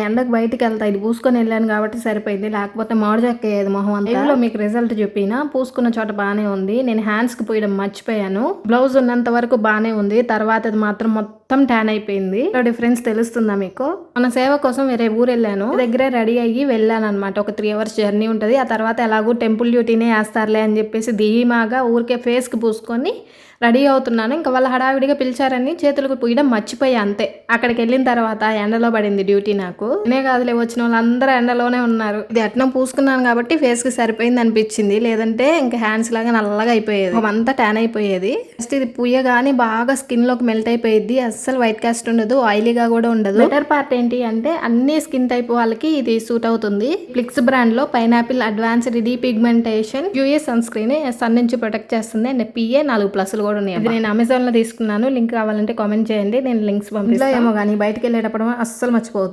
ఎండకు బయటికి వెళ్తా ఇది పూసుకొని వెళ్ళాను కాబట్టి సరిపోయింది, లేకపోతే మామిడి చెక్క అయ్యేది మొహం అంతా. లైవ్లో మీకు రిజల్ట్ చెప్పిన పూసుకున్న చోట బాగానే ఉంది. నేను హ్యాండ్స్కి పోయడం మర్చిపోయాను. బ్లౌజ్ ఉన్నంత వరకు బాగానే ఉంది, తర్వాత అది మాత్రం మొత్తం ట్యాన్ అయిపోయింది. డిఫరెన్స్ తెలుస్తుందా మీకు? మన సేవ కోసం వేరే ఊరు వెళ్ళాను, దగ్గరే రెడీ అయ్యి వెళ్ళాను అనమాట. ఒక 3 hours జర్నీ ఉంటుంది. ఆ తర్వాత ఎలాగో టెంపుల్ డ్యూటీనే వేస్తారులే అని చెప్పేసి ధీమాగా ఊరికే ఫేస్కి పూసుకొని రెడీ అవుతున్నాను. ఇంకా వాళ్ళ హడావిడిగా పిలిచారని చేతులకు పూయడం మర్చిపోయా అంతే. అక్కడికి వెళ్ళిన తర్వాత ఎండలో పడింది డ్యూటీ నాకు. నేనే కాదులే, వచ్చిన వాళ్ళందరూ ఎండలోనే ఉన్నారు. ఇది అట్నం పూసుకున్నాను కాబట్టి ఫేస్కి సరిపోయింది అనిపించింది, లేదంటే ఇంకా హ్యాండ్స్ లాగా నల్లగా అయిపోయేది, అంతా ట్యాన్ అయిపోయేది. జస్ట్ ఇది పూయగానే బాగా స్కిన్ లోకి మెల్ట్ అయిపోయింది. అస్సలు వైట్ కాస్ట్ ఉండదు, ఆయిలీగా కూడా ఉండదు. బెటర్ పార్ట్ ఏంటి అంటే అన్ని స్కిన్ టైప్ వాళ్ళకి ఇది సూట్ అవుతుంది. ఫ్లిక్స్ బ్రాండ్ లో pineapple advanced depigmentation UA sunscreen sun నుంచి ప్రొటెక్ట్ చేస్తుంది. అండ్ PA 4+ కూడా ఉన్నాయి. ఇది నేను అమెజాన్ లో తీసుకున్నాను. లింక్ కావాలంటే కామెంట్ చేయండి, నేను లింక్స్ పంపిస్తాను. ఏమో కానీ బయటకు వెళ్ళేటప్పుడు అస్సలు మర్చిపోవద్దు.